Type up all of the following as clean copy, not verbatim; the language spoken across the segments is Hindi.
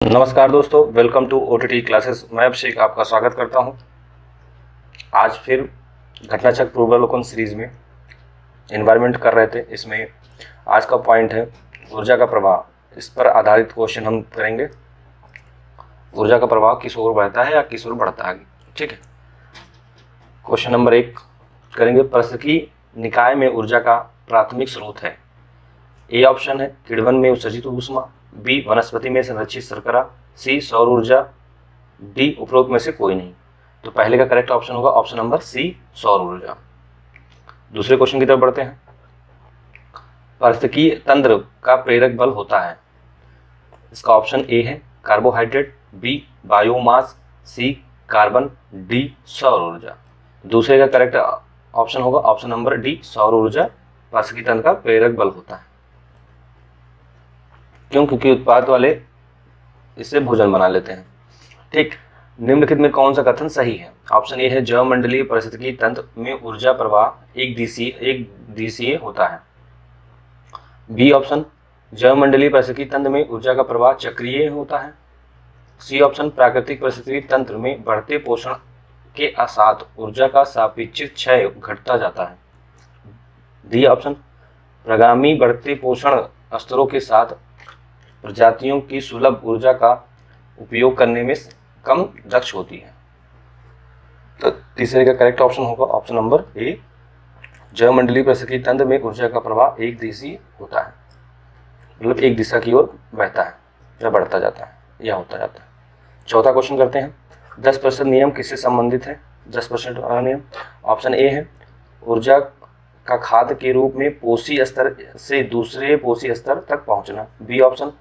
नमस्कार दोस्तों, वेलकम टू ओटीटी क्लासेस। मैं अभिषेक आपका स्वागत करता हूं। आज फिर घटनाचक्र पूर्वावलोकन सीरीज में एनवायरनमेंट कर रहे थे। इसमें आज का पॉइंट है ऊर्जा का प्रवाह। इस पर आधारित क्वेश्चन हम करेंगे। ऊर्जा का प्रवाह किस ओर बहता है या किस ओर बढ़ता है, ठीक है। क्वेश्चन नंबर 1 करेंगे। पारिस्थितिकी निकाय में ऊर्जा का प्राथमिक स्रोत है। ए ऑप्शन है किण्वन में उत्सर्जित ऊष्मा, बी वनस्पति में संरक्षित शर्करा, सी सौर ऊर्जा, डी उपरोक्त में से कोई नहीं। तो पहले का करेक्ट ऑप्शन होगा ऑप्शन नंबर सी, सौर ऊर्जा। दूसरे क्वेश्चन की तरफ बढ़ते हैं। पारिस्थितिकीय तंत्र का प्रेरक बल होता है। इसका ऑप्शन ए है कार्बोहाइड्रेट, बी बायोमास, सी कार्बन, डी सौर ऊर्जा। दूसरे का करेक्ट ऑप्शन होगा ऑप्शन नंबर डी, सौर ऊर्जा पारिस्थितिकीय तंत्र का प्रेरक बल होता है। क्यों? क्योंकि उत्पाद वाले इससे भोजन बना लेते हैं, ठीक। निम्नलिखित में कौन सा कथन सही है? ऑप्शन ए है जैवमंडलीय पारिस्थितिकी तंत्र में ऊर्जा प्रवाह एक दिशीय होता है। बी ऑप्शन जैवमंडलीय पारिस्थितिकी तंत्र में ऊर्जा का प्रवाह चक्रीय होता है। सी ऑप्शन प्राकृतिक पारिस्थितिकी तंत्र में बढ़ते पोषण के साथ ऊर्जा का सापेक्षिक क्षय घटता जाता है। डी ऑप्शन प्रगामी बढ़ते पोषण स्तरों के साथ प्रजातियों की सुलभ ऊर्जा का उपयोग करने में कम दक्ष होती है। तो तीसरे का करेक्ट ऑप्शन होगा ऑप्शन नंबर ए, जैवमंडलीय पारिस्थितिकी तंत्र में ऊर्जा का प्रवाह एक दिशीय होता है, मतलब एक दिशा की ओर बहता है या बढ़ता जाता है या होता जाता है। चौथा क्वेश्चन करते हैं। 10% नियम किससे संबंधित है? 10% नियम ऑप्शन ए है ऊर्जा का खाद्य के रूप में पोषी स्तर से दूसरे पोषी स्तर तक पहुंचना। बी ऑप्शन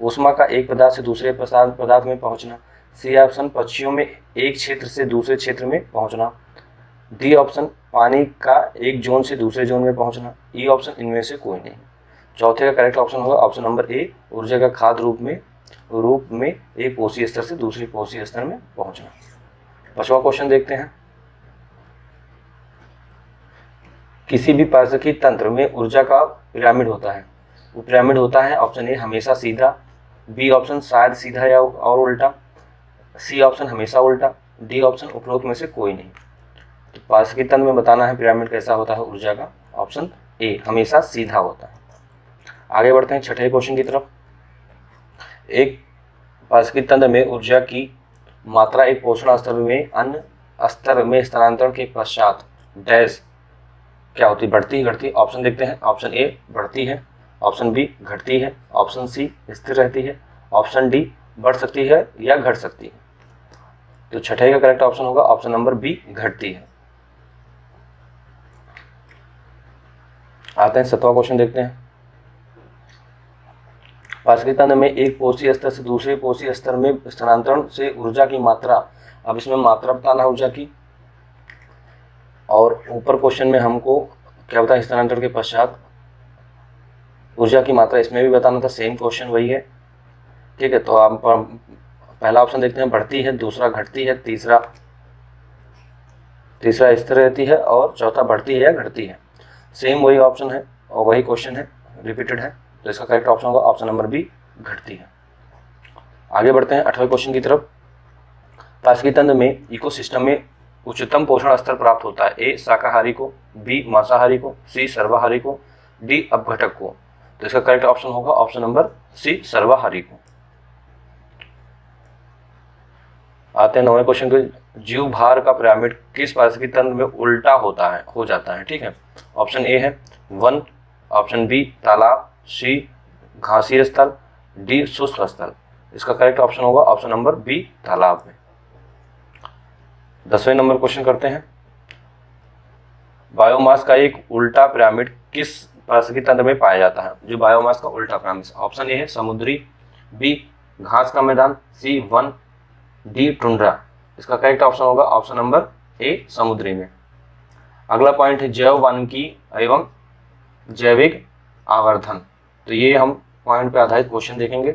ऊष्मा का एक पदार्थ से दूसरे पदार्थ में पहुंचना। सी ऑप्शन पक्षियों में एक क्षेत्र से दूसरे क्षेत्र में पहुंचना। डी ऑप्शन पानी का एक जोन से दूसरे जोन में पहुंचना। ई ऑप्शन इनमें से कोई नहीं। चौथे का करेक्ट ऑप्शन होगा ऑप्शन नंबर ए, ऊर्जा का खाद्य रूप में एक पोषी स्तर से दूसरे पोषी स्तर में पहुंचना। 5वां क्वेश्चन देखते हैं। किसी भी पारिस्थितिकी तंत्र में ऊर्जा का पिरामिड होता है। वो पिरामिड होता है ऑप्शन ए हमेशा सीधा, बी ऑप्शन शायद सीधा या और उल्टा, सी ऑप्शन हमेशा उल्टा, डी ऑप्शन उपरोक्त में से कोई नहीं। तो पारिस्थितिकी तंत्र में बताना है पिरामिड कैसा होता है ऊर्जा का, ऑप्शन ए हमेशा सीधा होता है। आगे बढ़ते हैं छठे क्वेश्चन की तरफ। एक पारिस्थितिकी तंत्र में ऊर्जा की मात्रा एक पोषण स्तर में अन्य स्तर में स्थानांतरण के पश्चात डैश क्या होती है? बढ़ती घटती? ऑप्शन देखते हैं। ऑप्शन ए बढ़ती है, ऑप्शन बी घटती है, ऑप्शन सी स्थिर रहती है, ऑप्शन डी बढ़ सकती है या घट सकती है। तो छठे का करेक्ट ऑप्शन होगा ऑप्शन नंबर बी, घटती है। आते हैं 7वां क्वेश्चन देखते हैं। पारिस्थितिकी तंत्र में एक पोषी स्तर से दूसरे पोषी स्तर में स्थानांतरण से ऊर्जा की मात्रा, अब इसमें मात्रा बताना है ऊर्जा की, और ऊपर क्वेश्चन में हमको क्या बताया स्थानांतरण के पश्चात ऊर्जा की मात्रा, इसमें भी बताना था, सेम क्वेश्चन वही है, ठीक है। तो आप पहला ऑप्शन देखते हैं बढ़ती है, दूसरा घटती है, तीसरा स्थिर रहती है और चौथा बढ़ती है या घटती है। सेम वही ऑप्शन है और वही क्वेश्चन है, रिपीटेड है। तो इसका करेक्ट ऑप्शन होगा ऑप्शन नंबर बी, घटती है। आगे बढ़ते हैं 8वें क्वेश्चन की तरफ। पारिस्थितिकी तंत्र में इकोसिस्टम में उच्चतम पोषण स्तर प्राप्त होता है। ए शाकाहारी को, बी मांसाहारी को, सी सर्वाहारी को, डी अपघटक को। तो इसका करेक्ट ऑप्शन होगा ऑप्शन नंबर सी, सर्वाहारी को। आते हैं 9वें क्वेश्चन के। जीव भार का पिरामिड किस पारिस्थितिकी तंत्र में उल्टा हो जाता है, ठीक है। ऑप्शन ए है वन, ऑप्शन बी तालाब, सी घासीय स्थल, डी शुष्क स्थल। इसका करेक्ट ऑप्शन होगा ऑप्शन नंबर बी, तालाब में। 10वें नंबर क्वेश्चन करते हैं। बायोमास का एक उल्टा पिरामिड किस पारिस्थितिकी तंत्र में पाया जाता है? जो बायोमास का उल्टा पिरामिड, ऑप्शन ए है समुद्री, बी घास का मैदान, सी वन, डी टुंड्रा। इसका करेक्ट ऑप्शन होगा ऑप्शन नंबर ए, समुद्री में। अगला पॉइंट है जैव वानिकी एवं जैविक आवर्धन। तो ये हम पॉइंट पे आधारित क्वेश्चन देखेंगे।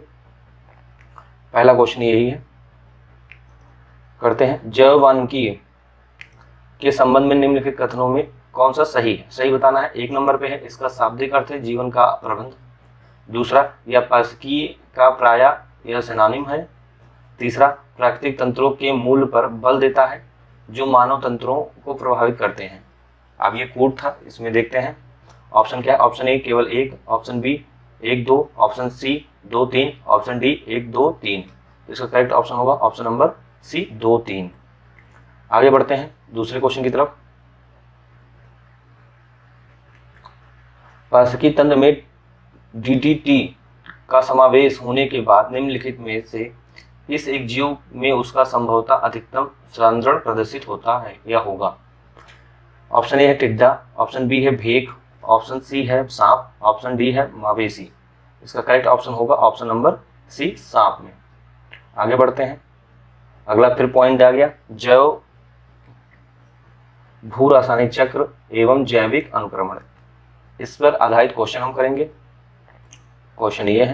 पहला क्वेश्चन यही है, करते हैं। जैव वानिकी के संबंध में निम्नलिखित कथनों में कौन सा सही है? सही बताना है। 1 नंबर पे है इसका शाब्दिक अर्थ है जीवन का प्रबंध। दूसरा, यह पारिस्थितिकी का प्रायः यह सिनोनिम है। तीसरा, प्राकृतिक तंत्रों के मूल पर बल देता है जो मानव तंत्रों को प्रभावित करते हैं। अब ये कूट था, इसमें देखते हैं ऑप्शन क्या है। ऑप्शन ए केवल एक, option B 1 2, option C 2 3, option D 1 2 3। इसका करेक्ट ऑप्शन होगा ऑप्शन नंबर सी 2 3। आगे बढ़ते हैं दूसरे क्वेश्चन की तरफ। पारिस्थितिकी तंत्र में डीडीटी का समावेश होने के बाद निम्नलिखित में से इस एक जीव में उसका संभवतः अधिकतम संचरण प्रदर्शित होता है या होगा। ऑप्शन ए है टिड्डा, ऑप्शन बी है भेक, ऑप्शन सी है सांप, ऑप्शन डी है मवेशी। इसका करेक्ट ऑप्शन होगा ऑप्शन नंबर सी सांप में। आगे बढ़ते हैं, अगला फिर पॉइंट आ गया जैव भू रासायनिक चक्र एवं जैविक अनुक्रमण। इस पर आधारित क्वेश्चन हम करेंगे। क्वेश्चन ये है,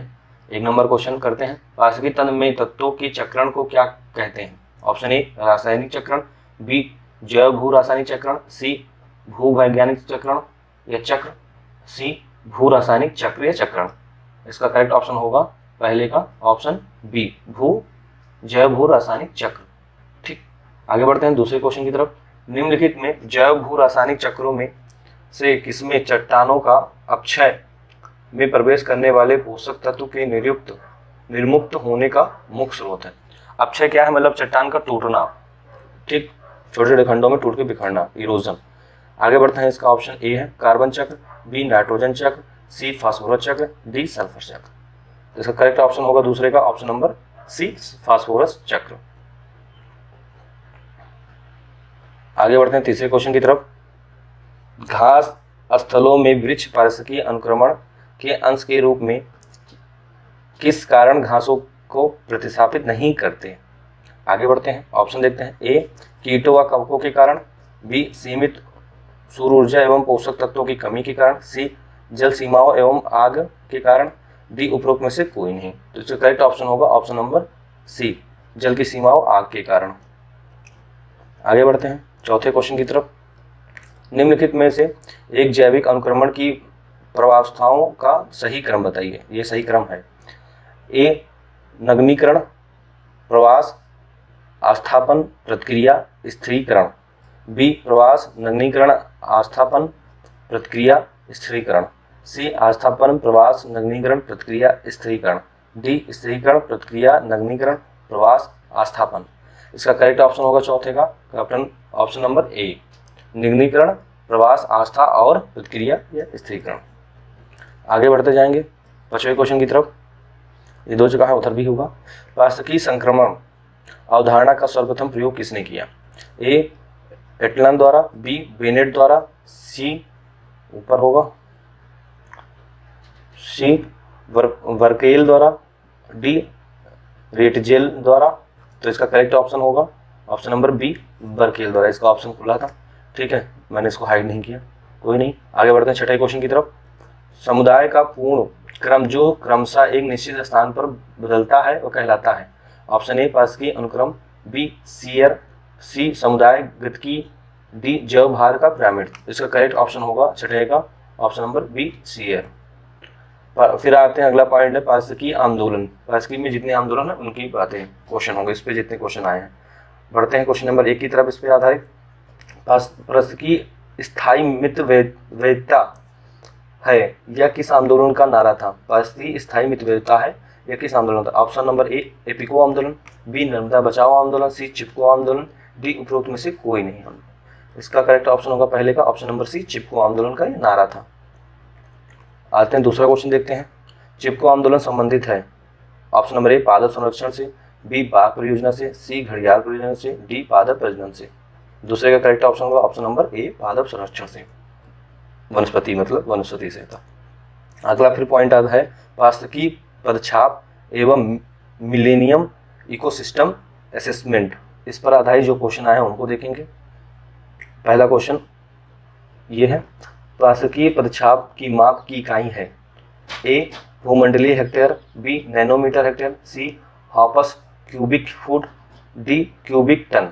1 नंबर क्वेश्चन करते हैं। पारिस्थितिकी तंत्र में तत्वों के चक्रण को क्या कहते हैं। ऑप्शन ए रासायनिक चक्रण, बी जैव भू रासायनिक चक्रण, सी भू वैज्ञानिक चक्रण या चक्र, सी भू रासायनिक चक्र या चक्रण। इसका करेक्ट ऑप्शन होगा पहले का ऑप्शन बी भू जैव भू रासायनिक चक्र। ठीक, आगे बढ़ते हैं दूसरे क्वेश्चन की तरफ। निम्नलिखित में जैव भू रासायनिक चक्रों में से किसमें चट्टानों का अपक्षय में प्रवेश करने वाले पोषक तत्व के निर्मुक्त होने का मुख्य स्रोत है। अपक्षय क्या है, मतलब चट्टान का टूटना, ठीक, छोटे छोटे खंडों में टूट के बिखरना, इरोजन। आगे बढ़ते हैं, इसका ऑप्शन ए है कार्बन चक्र, बी नाइट्रोजन चक्र, सी फास्फोरस चक्र, डी सल्फर चक्र। इसका करेक्ट ऑप्शन होगा दूसरे का ऑप्शन नंबर सी फास्फोरस चक्र। आगे बढ़ते हैं तीसरे क्वेश्चन की तरफ। घास स्थलों में वृक्ष पारिस्थितिकी अनुक्रमण के अंश के रूप में किस कारण घासों को प्रतिस्थापित नहीं करते। आगे बढ़ते हैं, ऑप्शन देखते हैं। ए कीटों व कवकों के कारण, बी सीमित सूर्य ऊर्जा एवं पोषक तत्वों की कमी के कारण, सी जल सीमाओं एवं आग के कारण, डी उपरोक्त में से कोई नहीं। तो इसका करेक्ट ऑप्शन होगा ऑप्शन नंबर सी जल की सीमाओं आग के कारण। आगे बढ़ते हैं चौथे क्वेश्चन की तरफ। निम्नलिखित में से एक जैविक अनुक्रमण की प्रवास्थाओं का सही क्रम बताइए। ये सही क्रम है। ए नग्नीकरण, प्रवास, आस्थापन, प्रतिक्रिया, स्थिरीकरण, बी प्रवास, नग्नीकरण, आस्थापन, प्रतिक्रिया, स्थिरीकरण, सी आस्थापन, प्रवास, नग्नीकरण, प्रतिक्रिया, स्थिरीकरण, डी स्थिरीकरण, प्रतिक्रिया, नग्नीकरण, प्रवास, आस्थापन। इसका करेक्ट ऑप्शन होगा चौथे का ऑप्शन नंबर ए नग्नीकरण, प्रवास, आस्था और प्रतिक्रिया या स्थिरीकरण। आगे बढ़ते जाएंगे पांचवें क्वेश्चन की तरफ। ये 2 जगह है, उधर भी होगा। पारिस्थितिकी संक्रमण अवधारणा का सर्वप्रथम प्रयोग किसने किया। ए एटलन द्वारा, बी बेनेट द्वारा, सी ऊपर होगा सी वर्केल द्वारा, डी रेटजेल द्वारा। तो इसका करेक्ट ऑप्शन होगा ऑप्शन नंबर बी वर्केल द्वारा। इसका ऑप्शन खुला था, ठीक है, मैंने इसको हाइड नहीं किया, कोई नहीं। आगे बढ़ते हैं छठे क्वेश्चन की तरफ। समुदाय का पूर्ण क्रम जो क्रमशः एक निश्चित स्थान पर बदलता है वह कहलाता है। ऑप्शन ए पारिस्थितिकी अनुक्रम, बी सीयर, सी समुदाय गतिकी, डी जैव भार का पिरामिड। इसका करेक्ट ऑप्शन होगा छठे का ऑप्शन नंबर बी सीयर। फिर आते हैं अगला पॉइंट है पारिस्थितिकी आंदोलन। पारिस्थितिकी में जितने आंदोलन है उनकी बातें क्वेश्चन होंगे, इस पे जितने क्वेश्चन आए हैं। बढ़ते हैं क्वेश्चन नंबर 1 की तरफ। इस पे आधारित पारिस्थितिकी स्थायी मित्र वैधता है यह किस आंदोलन का नारा था। पारिस्थितिकी स्थायी मित्र वैधता है यह किस आंदोलन था। ऑप्शन नंबर ए एपिको आंदोलन, बी नर्मदा बचाओ आंदोलन, सी चिपको आंदोलन, डी उपरोक्त में से कोई नहीं। इसका करेक्ट ऑप्शन होगा पहले का ऑप्शन नंबर सी चिपको आंदोलन का यह नारा था। आते हैं दूसरा क्वेश्चन देखते हैं। चिपको आंदोलन संबंधित है ऑप्शन नंबर ए पादप संरक्षण से, बी बाघ परियोजना से, सी घड़ियाल परियोजना से, डी पादप प्रजनन से। दूसरे का करेक्ट ऑप्शन होगा ऑप्शन नंबर ए पादप संरक्षण से, वनस्पति मतलब वनस्पति से था। अगला फिर पॉइंट आता है पारिस्थितिकी पदछाप एवं मिलेनियम इकोसिस्टम असेसमेंट। इस पर आधारित जो क्वेश्चन आए हैं उनको देखेंगे। पहला क्वेश्चन ये है पारिस्थितिकी पदछाप की माप की इकाई है। ए भूमंडलीय hectare, b nanometre hectare, c hoppus cubic foot, d cubic ton.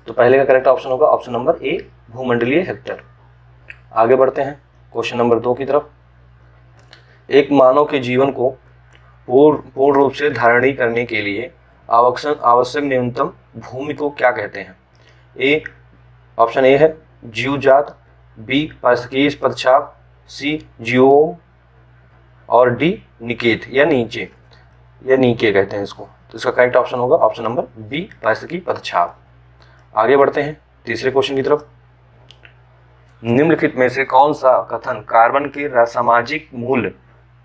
तो पहले का करेक्ट ऑप्शन होगा ऑप्शन नंबर ए भूमंडलीय हेक्टेयर। आगे बढ़ते हैं क्वेश्चन नंबर 2 की तरफ। एक मानव के जीवन को पूर्ण रूप से धारणी करने के लिए आवश्यक न्यूनतम भूमि को क्या कहते हैं? ए, ऑप्शन ए है जीवजात, बी पारिस्थितिकी पदछाप, सी जियोम और डी निकेत या नीचे कहते हैं इसको। तो इसका करेक्ट ऑप्शन होगा ऑप्शन नंबर बी पारिस्थितिकी पदछाप। आगे बढ़ते हैं तीसरे क्वेश्चन की तरफ। निम्नलिखित में से कौन सा कथन कार्बन के सामाजिक मूल्य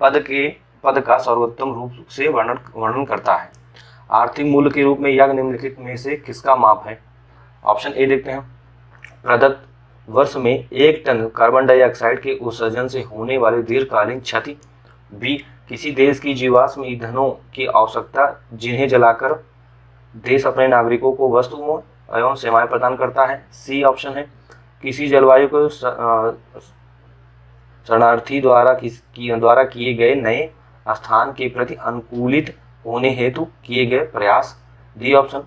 पद का सर्वोत्तम रूप से वर्णन करता है? आर्थिक मूल्य के रूप में यह निम्नलिखित में से किसका माप है? ऑप्शन ए देखते हैं, प्रदत्त वर्ष में 1 टन कार्बन डाइऑक्साइड के उत्सर्जन से होने वाली दीर्घकालीन क्षति। बी, किसी देश की जीवाश्म ईंधनों की आवश्यकता जिन्हें जलाकर देश अपने नागरिकों को वस्तुओं एवं सेवाएं प्रदान करता है। सी ऑप्शन है, किसी जलवायु को शरणार्थी द्वारा किए गए नए स्थान के प्रति अनुकूलित होने हेतु किए गए प्रयास। डी ऑप्शन,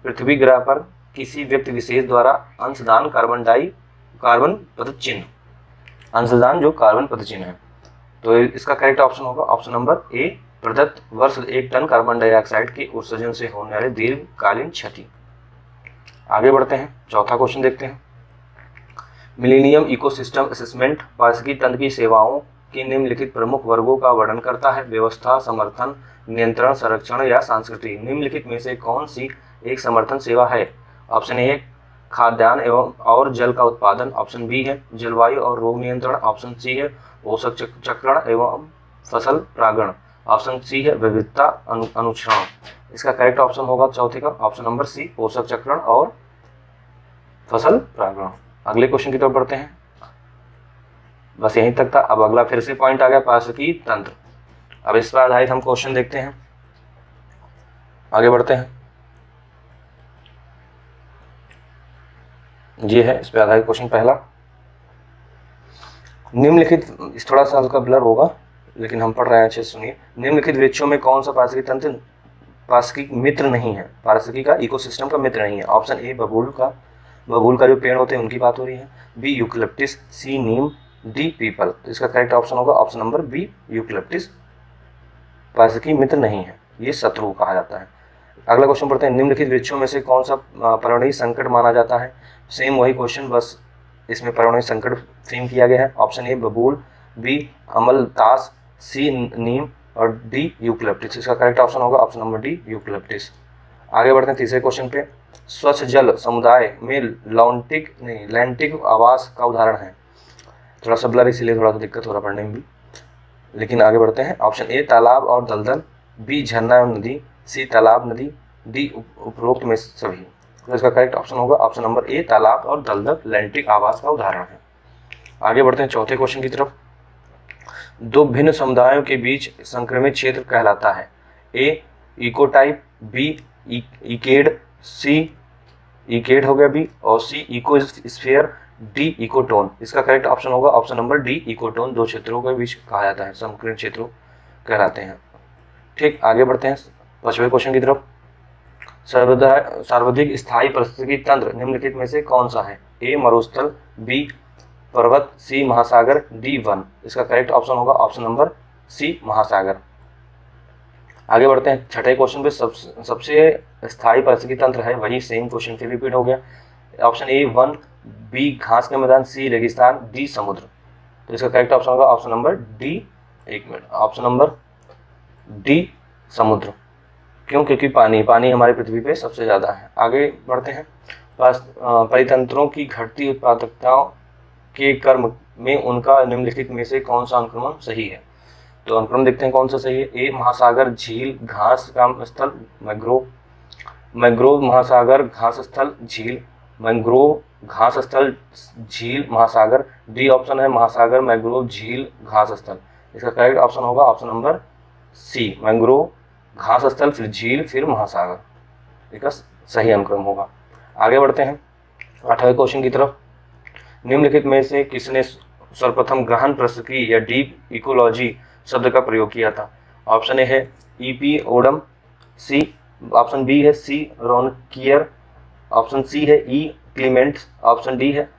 पृथ्वी ग्रह पर किसी व्यक्ति विशेष द्वारा अंशदान कार्बन पदचिन्ह है। तो इसका करेक्ट ऑप्शन होगा ऑप्शन नंबर ए, प्रदत्त वर्ष 1 टन कार्बन डाइऑक्साइड के उत्सर्जन से होने वाले दीर्घकालीन क्षति। आगे बढ़ते हैं, चौथा क्वेश्चन देखते हैं। मिलेनियम इकोसिस्टम असेसमेंट पारिस्थितिकी तंत्र की सेवाओं के निम्नलिखित प्रमुख वर्गों का वर्णन करता है? व्यवस्था, समर्थन, नियंत्रण, संरक्षण या संस्कृति। निम्नलिखित में से कौन सी एक समर्थन सेवा है? ऑप्शन ए, खाद्यान्न एवं और जल का उत्पादन। ऑप्शन बी है जलवायु और रोग नियंत्रण। ऑप्शन सी है पोषक चक्रण एवं फसल परागण। ऑप्शन सी है विविधता अनुक्षरण। इसका करेक्ट ऑप्शन होगा चौथे का ऑप्शन नंबर सी, पोषक चक्रण और फसल परागण। अगले क्वेश्चन की तरफ बढ़ते हैं। बस यहीं तक था। अब अगला फिर से पॉइंट आ गया पारिस्थितिकी तंत्र। अब इस पर आधारित हम क्वेश्चन देखते हैं, आगे बढ़ते हैं। ये है इस पर आधारित क्वेश्चन पहला। निम्नलिखित, थोड़ा सा हल्का ब्लर होगा लेकिन हम पढ़ रहे हैं, अच्छे से सुनिए। निम्नलिखित वृक्षों में कौन सा पारिस्थितिकी तंत्र पारिस्थितिकी मित्र नहीं है, पारिस्थितिकी का इकोसिस्टम का मित्र नहीं है? ऑप्शन ए, बबूल का जो पेड़ होते हैं उनकी बात हो रही है। B, eucalyptus. C, neem. D, peepal. तो इसका करेक्ट ऑप्शन होगा ऑप्शन नंबर बी, यूकलिप्टिस पारिस्थितिकी मित्र नहीं है, ये शत्रु कहा जाता है। अगला क्वेश्चन पढ़ते हैं। निम्नलिखित वृक्षों में से कौन सा पर्यावरणीय संकट माना जाता है? सेम वही क्वेश्चन, बस इसमें पर्यावरणीय संकट थीम किया गया है। ऑप्शन ए, बबूल। बी, अमलतास। सी, नीम और डी, यूकलिप्टिस। इसका करेक्ट ऑप्शन होगा ऑप्शन नंबर डी, यूकलिप्टिस। आगे बढ़ते हैं तीसरे क्वेश्चन पे। स्वच्छ जल समुदाय में लैंटिक आवास का उदाहरण है। थोड़ा सा ब्लर इसीलिए थोड़ा सा दिक्कत हो रहा पढ़ने में भी, लेकिन आगे बढ़ते हैं। ऑप्शन ए, तालाब और दलदल। बी, झरना एवं नदी। सी, तालाब नदी। डी, उपरोक्त में सभी। तो इसका करेक्ट ऑप्शन होगा ऑप्शन नंबर ए, तालाब और दलदल लैंटिक आवास का उदाहरण है। आगे बढ़ते हैं चौथे क्वेश्चन की तरफ। दो भिन्न समुदायों के बीच संक्रमित क्षेत्र कहलाता है? ए, इकोटाइप। बी, इकेड। सी, इकेड हो गया बी, और सी, इकोस्फीयर। D, ecotone. इसका करेक्ट ऑप्शन होगा ऑप्शन नंबर डी, इकोटोन। दो क्षेत्रों के बीच कहा जाता है, संकीर्ण क्षेत्रों कहलाते हैं। ठीक, आगे बढ़ते हैं पांचवें क्वेश्चन की तरफ। सर्वाधिक स्थायी पारिस्थितिकी तंत्र निम्नलिखित में से कौन सा है? ए, मरुस्थल। बी, पर्वत। सी, महासागर। D, one. इसका करेक्ट ऑप्शन होगा ऑप्शन नंबर सी, महासागर। आगे बढ़ते हैं छठे क्वेश्चन पे। सबसे स्थायी पारिस्थितिकी तंत्र है, वही सेम क्वेश्चन फिर रिपीट हो गया। Option A, one. बी, घास के मैदान। सी, रेगिस्तान। डी, समुद्र। तो इसका करेक्ट ऑप्शन होगा ऑप्शन नंबर डी, एक मिनट, ऑप्शन नंबर डी, समुद्र। क्यों? क्योंकि पानी हमारी पृथ्वी पे सबसे ज़्यादा है। आगे बढ़ते हैं। परितंत्रों की घटती उत्पादकता के क्रम में उनका निम्नलिखित में से कौन सा अनुक्रम सही है? तो अनुक्रम देखते हैं कौन सा सही है। ए, महासागर, झील, घास का स्थल, मैंग्रोव, महासागर, घास स्थल, झील, मैंग्रोव, घास स्थल, झील, महासागर। डी ऑप्शन है महासागर, मैंग्रोव, झील, घास स्थल। इसका करेक्ट ऑप्शन होगा ऑप्शन नंबर सी, मैंग्रोव, घास स्थल, फिर झील, फिर महासागर। इसका सही अनुक्रम होगा। आगे बढ़ते हैं आठवें क्वेश्चन की तरफ। निम्नलिखित में से किसने सर्वप्रथम गहन पारिस्थितिकी या डीप इकोलॉजी शब्द का प्रयोग किया था? ऑप्शन ए है E.P. ओडम। सी, ऑप्शन बी है सी, रोनकियर। ऑप्शन सी है ई, क्लीमेंट। ऑप्शन डी है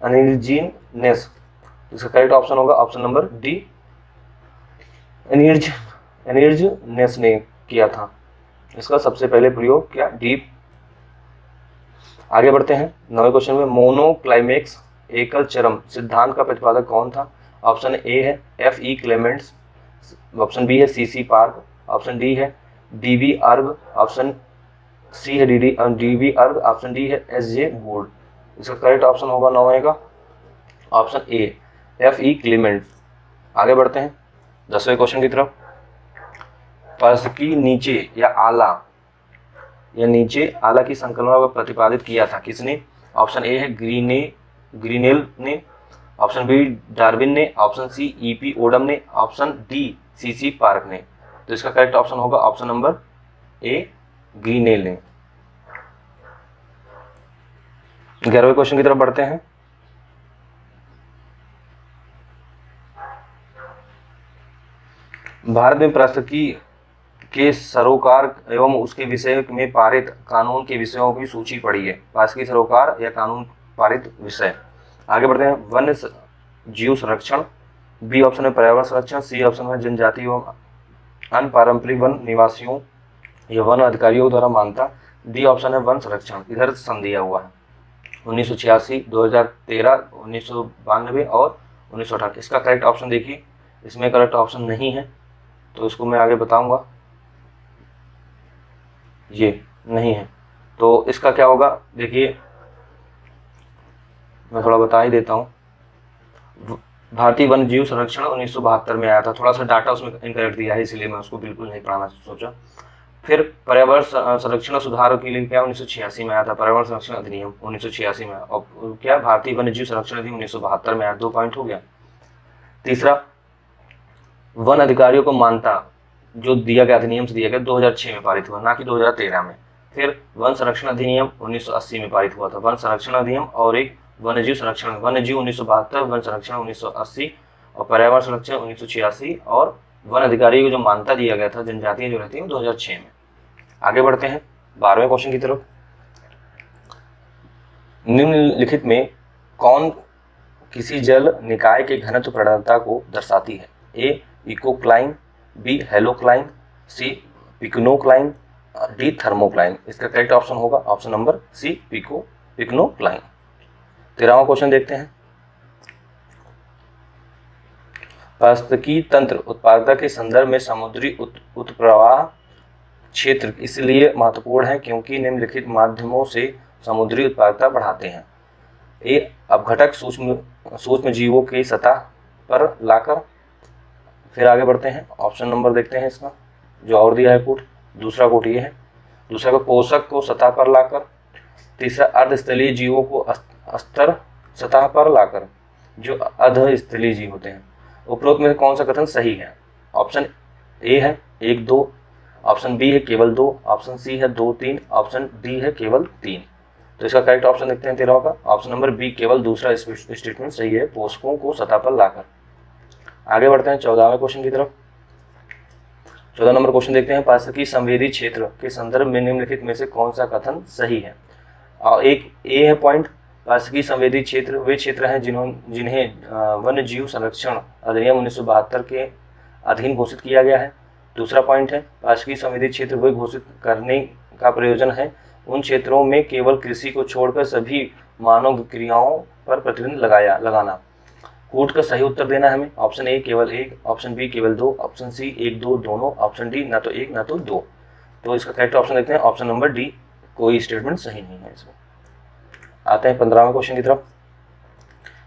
एनर्जीनेस। इसका करेक्ट ऑप्शन होगा ऑप्शन नंबर डी, एनिर्जनेस ने किया था। इसका सबसे पहले प्रयोग क्या? डीप। आगे बढ़ते हैं 9वें क्वेश्चन में। मोनोक्लाइमेक्स एकल चरम सिद्धांत का प्रतिपादक कौन था? ऑप्शन ए है F.E. क्लेमेंट्स, ऑप्शन बी है C.C. पार्क, ऑप्शन डी है D.V. अर्ग, ऑप्शन सी है D.V. अर्ग, ऑप्शन डी है S.J. वुड। इसका करेक्ट ऑप्शन होगा 9वें का ऑप्शन ए F.E. क्लेमेंट्स। आगे बढ़ते हैं 10वें क्वेश्चन की तरफ। पार्श्विकी नीचे या नीचे आला की संकल्पना को प्रतिपादित किया था किसने? ऑप्शन ए है ग्रीनेल ने, ऑप्शन बी डार्विन ने, ऑप्शन सी E.P. ओडम ने, ऑप्शन डी C.C. पार्क ने। तो इसका करेक्ट ऑप्शन होगा ऑप्शन नंबर ए ग्रीनेल ने। 11वें क्वेश्चन की तरफ बढ़ते हैं। भारत में पारिस्थितिकी के सरोकार एवं उसके विषय में पारित कानून के विषयों की सूची पड़ी है। पारिस्थितिकी सरोकार या कानून पारित विषय। आगे बढ़ते हैं। वन्य जीव संरक्षण, बी ऑप्शन है पर्यावरण संरक्षण, सी ऑप्शन है जनजाति एवं अनपारंपरिक वन निवासियों या वन अधिकारियों द्वारा मान्यता, डी ऑप्शन है वन संरक्षण। इधर सन दिया हुआ है 1986, 2013, 1992 और 1998। इसका करेक्ट ऑप्शन देखिए, इसमें करेक्ट ऑप्शन नहीं है तो इसको मैं आगे बताऊंगा, ये नहीं है तो इसका क्या होगा देखिए, मैं थोड़ा बता ही देता हूँ। भारतीय वन्य जीव संरक्षण 1972 में आया था, थोड़ा सा डाटा उसमें इनकरेक्ट दिया है इसलिए मैं उसको बिल्कुल नहीं पढ़ाना सोचा। फिर पर्यावरण संरक्षण सुधार के लिए क्या 1986 में आया था, पर्यावरण संरक्षण अधिनियम 1986 में, और क्या भारतीय वन्य जीव संरक्षण अधिनियम 1972 में आया। 2 पॉइंट हो गया। तीसरा, वन अधिकारियों को मान्यता जो दिया गया अधिनियम से दिया गया 2006 में पारित हुआ, ना कि 2013 में। फिर वन संरक्षण अधिनियम 1980 में पारित हुआ था, वन संरक्षण अधिनियम, और एक वन्यजीव संरक्षण, वन्यजीव 1972, वन संरक्षण 1980 और पर्यावरण संरक्षण 1986, और वन अधिकारी को जो मान्यता दिया गया था जनजातियां जो रहती हैं 2006 में। आगे बढ़ते हैं 12वें क्वेश्चन की तरफ। निम्नलिखित में कौन किसी जल निकाय के घनत्व प्रवणता को दर्शाती है? A ecocline, b halocline, c pycnocline, d thermocline. इसका करेक्ट ऑप्शन होगा ऑप्शन नंबर सी पिक्नोक्लाइन। 13वां क्वेश्चन देखते हैं। पारिस्थितिकी तंत्र उत्पादकता के संदर्भ में समुद्री उत्प्रवाह क्षेत्र इसलिए महत्वपूर्ण है क्योंकि निम्नलिखित माध्यमों से समुद्री उत्पादकता बढ़ाते हैं। ए अपघटक सूक्ष्म जीवों की सतह पर लाकर। फिर आगे बढ़ते हैं, ऑप्शन नंबर देखते हैं इसका जो और दिया है कोट। दूसरा कोट ये है, दूसरा को पोषक को सतह पर लाकर। तीसरा अर्धस्थलीय जीवों को अस्तर सतह पर लाकर, जो अधस्थलीय जीव होते हैं। उपरोक्त में कौन सा कथन सही है? ऑप्शन ए है 1 2, ऑप्शन बी है केवल 2, ऑप्शन सी है 2 3, ऑप्शन डी है केवल 3। तो इसका करेक्ट ऑप्शन देखते हैं 13 का ऑप्शन नंबर बी केवल दूसरा स्टेटमेंट सही है, पोषकों को सतह पर लाकर। आगे बढ़ते हैं 14वें क्वेश्चन की तरफ। 14 नंबर क्वेश्चन देखते हैं। पारिस्थितिकी संवेदी क्षेत्र के संदर्भ में निम्नलिखित में से कौन सा कथन सही है? और एक ए है पॉइंट, पारिस्थितिकी संवेदी क्षेत्र वे क्षेत्र हैं जिन्हें वन्य जीव संरक्षण अधिनियम 1972 के अधीन घोषित किया गया है। दूसरा पॉइंट है, पारिस्थितिकी संवेदी क्षेत्र वे घोषित करने का प्रयोजन है उन क्षेत्रों में केवल कृषि को छोड़कर सभी मानव क्रियाओं पर प्रतिबंध लगाना। कोट का सही उत्तर देना है हमें। ऑप्शन ए केवल 1, ऑप्शन बी केवल 2, ऑप्शन सी 1 2 दोनों, ऑप्शन डी ना तो 1 ना तो 2। तो इसका करेक्ट ऑप्शन देखते हैं ऑप्शन नंबर डी, कोई स्टेटमेंट सही नहीं है इसमें। आते हैं 15वें क्वेश्चन की तरफ।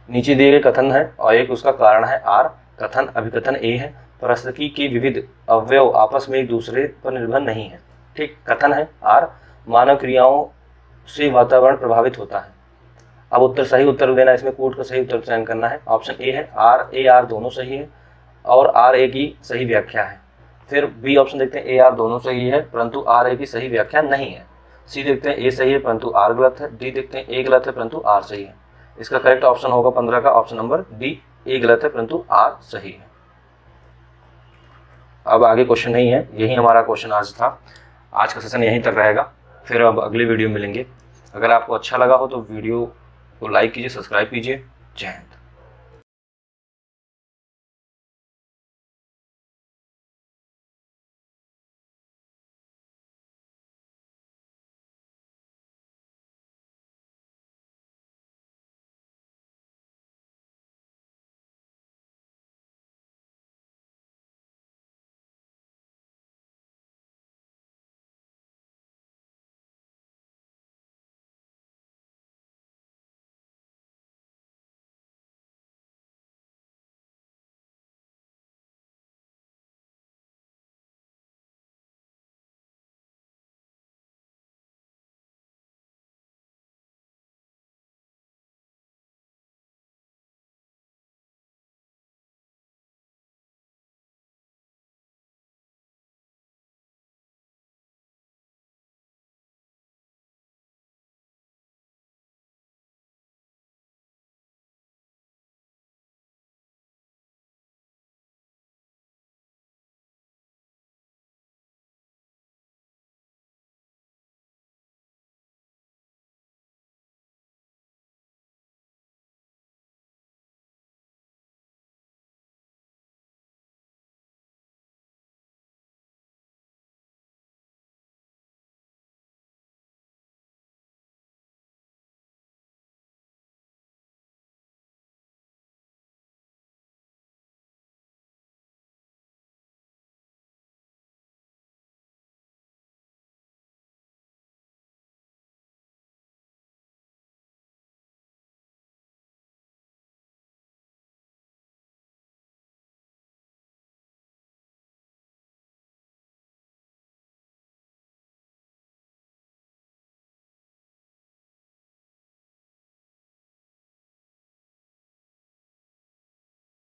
नीचे दिए गए कथन है और एक उसका कारण है आर। कथन अभिकथन ए है, पारिस्थितिकी के विविध अवयव आपस में एक दूसरे पर निर्भर नहीं है। ठीक, कथन है आर, मानव क्रियाओं से वातावरण प्रभावित होता है। अब उत्तर सही उत्तर देना, इसमें कोट का सही उत्तर चयन करना है। ऑप्शन ए है आर ए आर दोनों सही है और आर ए की सही व्याख्या है। फिर बी ऑप्शन देखते हैं ए आर दोनों सही है परंतु आर ए की सही व्याख्या नहीं है। सी देखते हैं ए सही है परंतु आर गलत है। डी देखते हैं ए गलत है परंतु आर सही है। इसका करेक्ट ऑप्शन होगा 15 का ऑप्शन नंबर डी, ए गलत है परंतु आर सही है। अब आगे क्वेश्चन नहीं है, यही हमारा क्वेश्चन आज था। आज का सेशन यहीं तक रहेगा, फिर अब अगले वीडियो मिलेंगे। अगर आपको अच्छा लगा हो तो वीडियो को लाइक कीजिए, सब्सक्राइब कीजिए। जय हिंद।